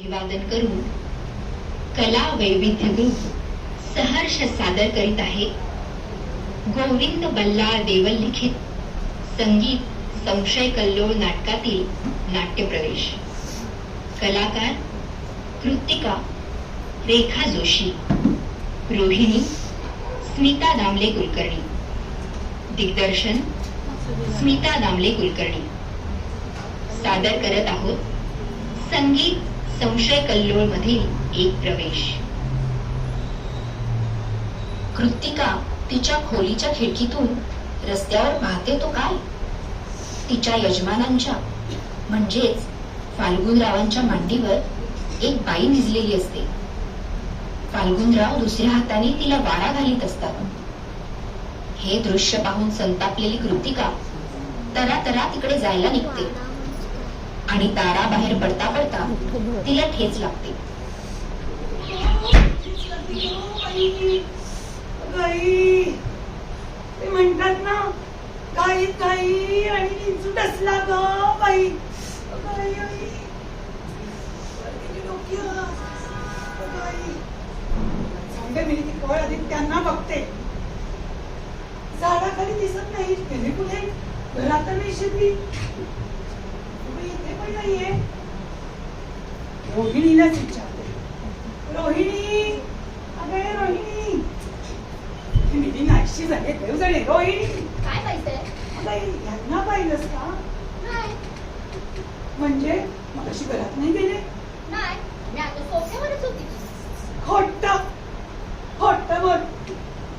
अभिवादन करून कला वैविध्य ग्रुप सहर्ष सादर करीत आहे गोविंद बल्लाळ देवल लिखित संगीत संशय कल्लोळ नाटकातील नाट्यप्रवेश. कलाकार कृतिका रेखा जोशी, रोहिणी स्मिता दामले कुलकर्णी, दिग्दर्शन स्मिता दामले कुलकर्णी. सादर करत आहोत संगीत संशय कल्लोळ मधील एक प्रवेश. कृतिका तिच्या खोलीच्या खिडकीतून रस्त्यावर पाहते तो काय, तिच्या यजमानांच्या म्हणजेच फाल्गुनरावांच्या मांडीवर एक बाई निजलेली असते. फाल्गुनराव दुसऱ्या हाताने तिला वारा घालीत असतात. हे दृश्य पाहून संतापलेली कृतिका तरातरा तिकडे जायला निघते आणि दाराबाहेर पडता पडता तिला ठेच लागते. ते म्हणतात ना, गाईत गाई आणि विंचू डसला ग बाई. मी ती कळ आधी त्यांना बघते. झाडाखाली दिसत नाही, गेली कुठे? घरात नाही शिरली, इथे पण नाहीये. रोहिणीलाच विचारते, रोहिणी, अगं रोहिणी, मी नाहीशी झाले देव जाणे. रोहिणी काय पाहिजे? यांना पाहिलंस का? म्हणजे मगाशी घरात नाही गेले? नाही, मी आता सोफ्यावरच होती. खोट खोट बोल,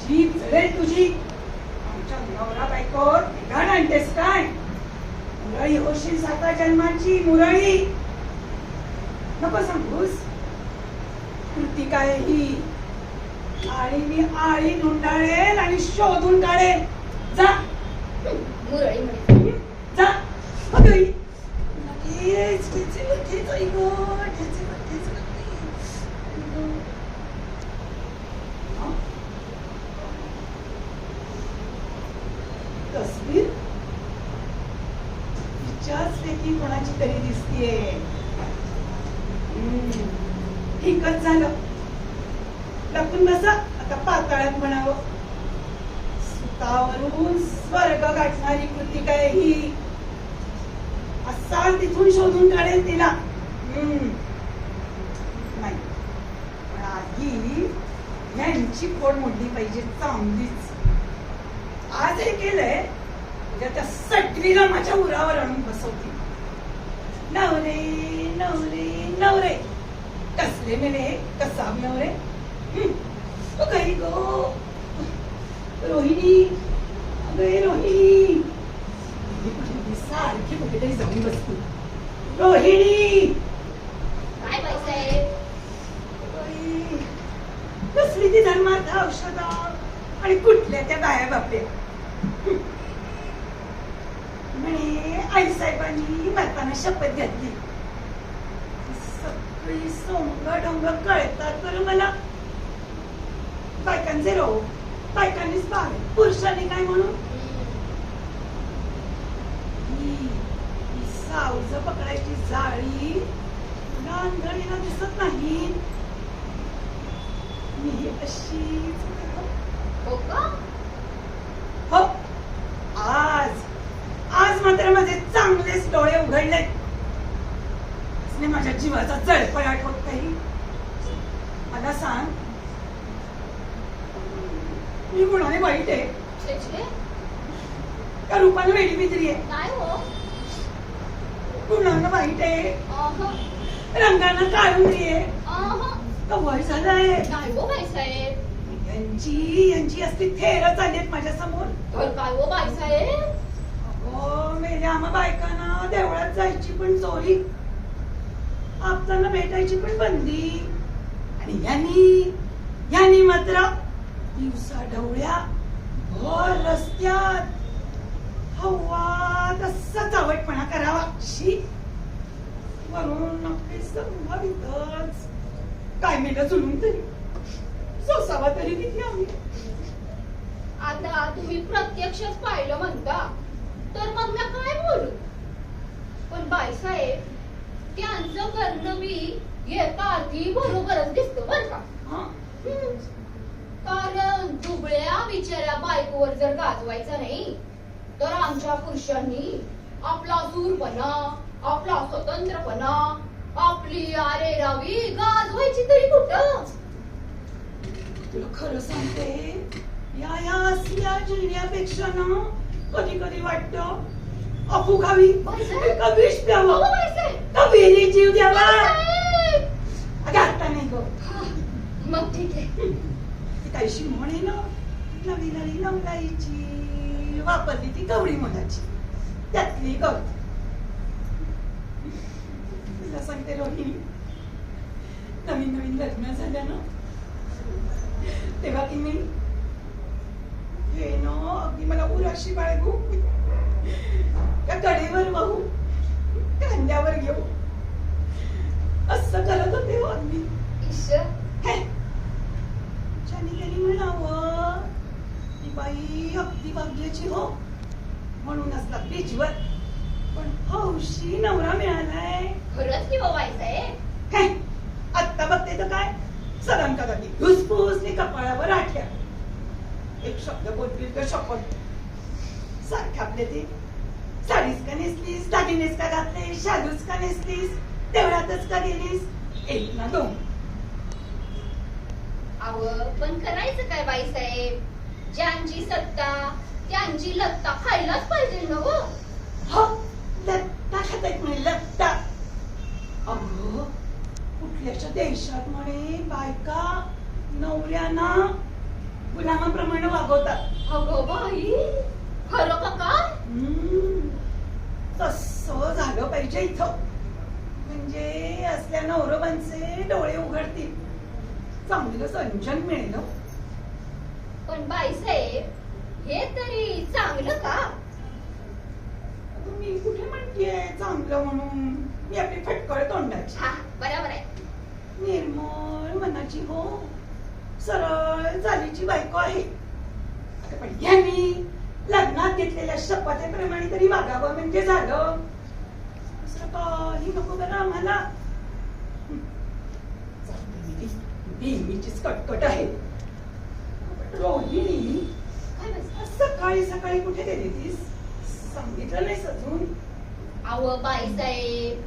जीभ जळेल तुझी. आमच्या नवरा बायकोर गाण आणतेस काय? मुरळी होशील 7 जन्माची मुरळी. नको सांगूस. कृतिका आहे ही, आणि मी आळी धुंडाळेल आणि शोधून काढेल. जा मुरळी म्हणे जा. लगेच तस्वीर तिच्याच पैकी कोणाची तरी दिसतीये. ठीकच झालं, लपून बसा. आता पाताळात म्हणावं. सुतावरून स्वर्ग गाठणारी कृतिका आहे ही. असा तिथून शोधून काढेल तिला. नाही, पण आधी यांची खोड मोडली पाहिजे चांगलीच. आज हे केलंय म्हणजे त्या सटवीला माझ्या उरावर आणून बसवते. नवरे नवरे नवरे, कसले मेले कसाब नवरे. काही गो रोहिणी, अगं रोहिणी, सारखी कुठेतरी जाऊन बसते. रोहिणी काय पाहिजे? कसली ती धर्मार्थ औषध आणि कुठल्या त्या बाया बापल्या. म्हणे आई साहेबांनी मरताना शपथ घेतली. सगळी सोंग डोंग कळतात तर मला. बायकांचे रोग बायकांनीच पाहावे, पुरुषांनी काय म्हणून. सावज पकडायची जाळी नांदणीला दिसत नाही. मी अशीच हो का? हो. आज मात्र माझे चांगलेच डोळे उघडले. माझ्या जीवाचा जळफळाट होत काही. मला सांग, मी गुणाने वाईट आहे का रूपानं वेडी बित्री आहे? काय हो? गुणानं वाईट आहे, रंगानं काळुंदरी आहे का वय झालंय? काय हो बाईसाहेब? यांची असली थेर चालली माझ्या समोर. काय हो बाईसाहेब? अगो मेल्या आम्हा बायकांना देवळात जायची पण चोरी, आपल्याला भेटायची पण बंदी. आणि यांनी मात्र दिवसा ढवळ्या भर रस्त्यात हवा तसा चावटपणा करावा. शी वरून नक्की संभावितच. काय मेलं चुलून तरी सोसावा तरी किती आम्ही. आता तुम्ही प्रत्यक्षच पाहिलं म्हणता तर मग मी काय बोलू? पण बाईसाहेब त्यांचं करणं मी बरोबर जर गाजवायचं नाही तर आमच्या पुरुषांनी आपला सूरपणा, आपला स्वतंत्रपणा, आपली आरेरावी गाजवायची तरी कुठं? तुला खरं सांगते, या असल्या जिल्ह्यापेक्षा ना कधी कधी वाटतं अफू खावी बाईसाहेब. का विष अहो, प्यावं बाईसाहेब. का विहिरी जीव द्यावा. बाईसाहेब. अगं आता नाही ग, हा, मग ठीक आहे. ती काहीशी म्हणे ना, नवी नवी नवलाईची वापरली ती कवडी मुलाची, त्यातली ग. तुला सांगते रोहिणी, नवीन नवीन लग्न झालं ना तेव्हा की मी हे ना अगदी मला उराशी बाळगू, त्या कडेवर वाहू, खांद्यावर घेऊ असं करत होते हो अगदी. इश्श. हे, ज्याने त्यांनी म्हणावं ती बाई अगदी भाग्याची हो, म्हणून असतात बीचवर, पण हौशी नवरा मिळालाय. खरंच की हो बाईसाहेब. हे, आत्ता बघते तर काय सदन का जाती धुसफूसली कपाळावर आठ्या, एक शब्द बोलतील तर शपथ सारखे आपले ते साडीच का नेसलीस, दागिनेच का घातले, शालूच का नेसलीस, देवळातच का गेलीस, एक ना दोन. अव पण करायचं काय बाईसाहेब, ज्यांची सत्ता त्यांची लत्ता खायलाच पाहिजे ना हो. हो, लत्ता खाता येत नाही, लत्ता. अगं कुठल्याच्या देशात म्हणे बायका नवऱ्यांना गुलामाप्रमाणे वागवतात. अगं बाई, खरं का काय? तसं झालं पाहिजे इथं, म्हणजे असल्या नवरोबांचे डोळे उघडतील, चांगलं संजन मिळेल. पण बाईसाहेब हे तरी चांगलं का? मी कुठे म्हणतेय चांगलं म्हणून, मी आपली फटकळ तोंडाची, हा बरोबर आहे. निर्मळ मनाची हो, सरळ चालीची बायको आहे. अगं पण ह्यानी लग्नात घेतलेल्या शपथेप्रमाणे तरी वागावं म्हणजे झालं, दुसरं काही नको बरं आम्हाला. देवीचीच कटकट आहे. रोहिणी, काय बाईसाहेब? सकाळी सकाळी कुठे गेली तीस, सांगितलं नाही अजून. अव बाईसाहेब,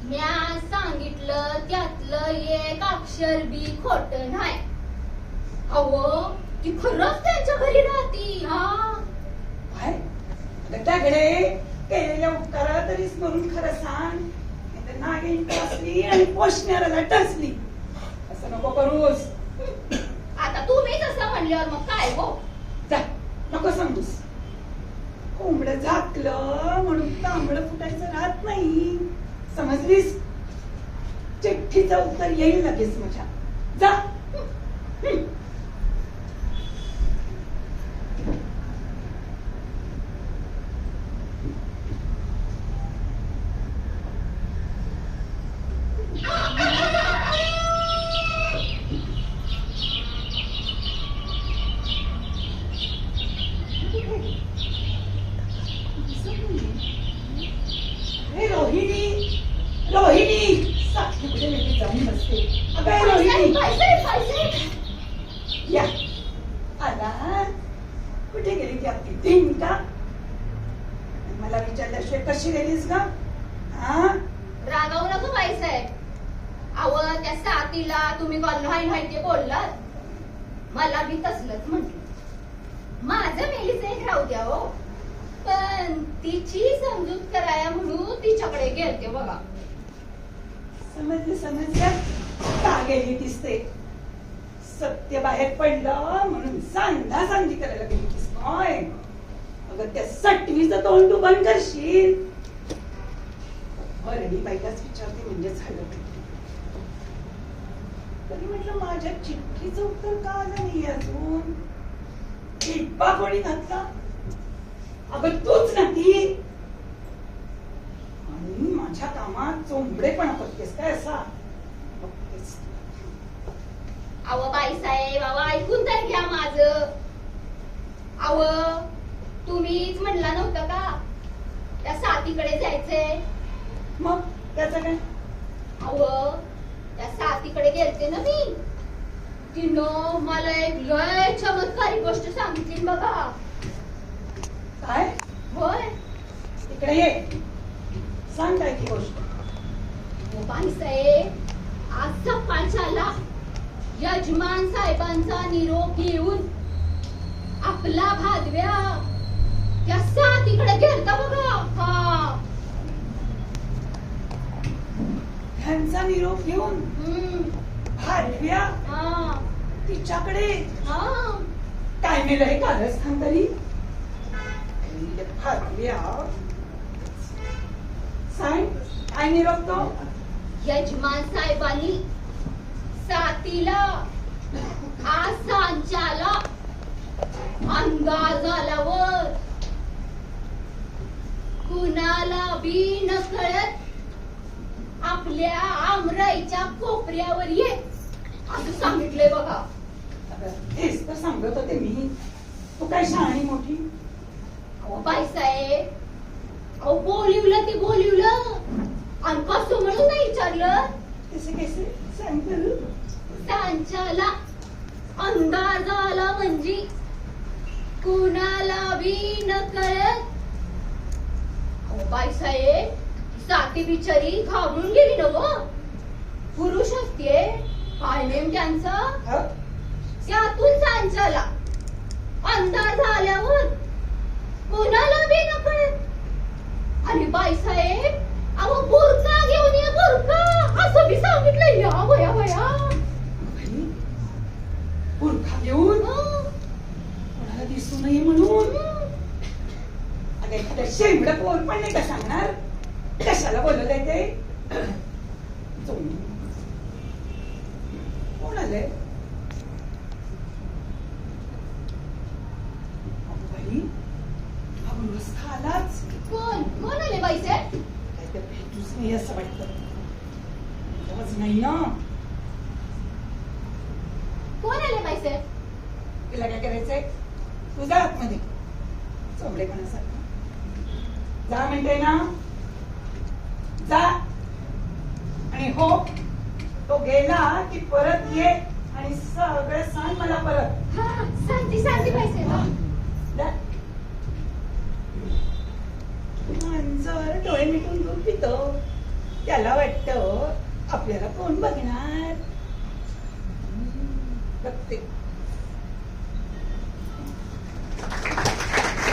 म्या सांगितलं त्यातलं एक अक्षर बी खोट नाही. अव ती खरंच त्यांच्या घरी राहती. हा काय गटाकडे केलेल्या उपकारा तरी स्मरून खरं सांग, नाहीतर नागिन टसली आणि पोषणाऱ्याला टसली. असं नको करूस. आता तुम्हीच असं म्हणल्यावर मग काय हो. जा, नको सांगूस. कोंबडं झाकलं म्हणून तांबडं फुटायचं राहत नाही, समजलीस. चिठ्ठीचं उत्तर येईल लगेच माझ्या. जा. हे रोहिणी, रोहिणी, साक्षी कुठे वेगळी जाऊन बसते. अगं रोहिणी, बाईसाहेब, बाईसाहेब. या आला. कुठे गेली ती आपली धिंका? मला विचारल्याशिवाय कशी गेलीस का? हा, रागावू नको बाईसाहेब. अव त्या साथीला तुम्ही नाही माहिती बोललात, मला बी तसलंच म्हटलं. माझं मेलीच एक राहू द्या हो, पण तिची समजूत कराया म्हणून तिच्याकडे गेलते बघा. समजलं समजलं, का गेली दिसते. सत्य बाहेर पडलं म्हणून सांधा सांधी करायला गेली तीस काय? अगं त्या सटवीचं तोंड तू बंद करशील. बरं, मी बायकाच विचारते म्हणजे झालं. तरी म्हटलं माझ्या चिठ्ठीचं उत्तर का आलं नाही अजून? टिप्पा कोणी घातला? अगं तूच नाही. आणि माझ्या कामात चोंबडेपणा करतेस काय असा? बघतेस. अव बाईसाहेब, अव ऐकून तर घ्या माझं. अव तुम्हीच म्हणला नव्हता का त्या साथीकडे जायचंय? मग त्याचं काय? अव त्या साथीकडे गेलते ना मी, तिनं मला एक लय चमत्कारी गोष्ट सांगितली बघा. काय होय इकडे ये सांग काय ती गोष्ट. हो बाईसाहेब आज सकाळच्याला यजमान साहेबांचा निरोप घेऊन आपला भादव्या त्या सातीकडे गेलता बघा. हा ह्यांचा निरोप घेऊन भाडव्या हा तिच्याकडे हा काय नेलं हे कारस्थान तरी. भाडव्या सांग काय निरोप तो. यजमान साहेबांनी सातीला आज सांच्याला अंगार झाल्यावर कुणाला बी न कळत आपल्या आमराईच्या कोपऱ्यावर ये असं सांगितलंय बघा. तेच तर सांगत होते मी. तू काय शहाणी मोठी. अहो बाईसाहेब अहो बोलिवलं ते बोलिवलं आणि कसं म्हणून नाही विचारलं. कसे कसे सांग बरं. सांच्याला अंधार झाला म्हणजे कुणाला बी न कळत. अहो बाईसाहेब साती बिचारी घाबरून गेली ना व. पुरुष असते काय नेम त्यांचा. हं? त्यातून सांच्याला अंधार झाल्यावर कुणाला बी न कळत. आणि बाईसाहेब अहो बुरका घेऊन ये बुरका असं बी सांगितलं. या वया वया बाई, बुरखा घेऊन कोणाला दिसू नये म्हणून. अगं एखाद्या शेंबड पोर पण नाही का सांगणार. कशाला बोलवलंय ते. जाऊन दे. कोण आलंय. अगं बाई हा मुलगा आलाच. कोण आले बाईसाहेब. काय तर भेटूच नाही असं वाटतं. आवाज नाही ना. कोण आले बाईसाहेब. तिला काय करायचंय. तू जा आतमध्ये चोंबडेपणासारखं. जा म्हणते ना. जा. आणि हो तो गेला की परत ये आणि सगळं सांग मला परत. हा सांगते बाईसाहेब. जा. मांजर डोळे मिटून दूध पितो. त्याला वाटतं आपल्याला कोण बघणार. बघते.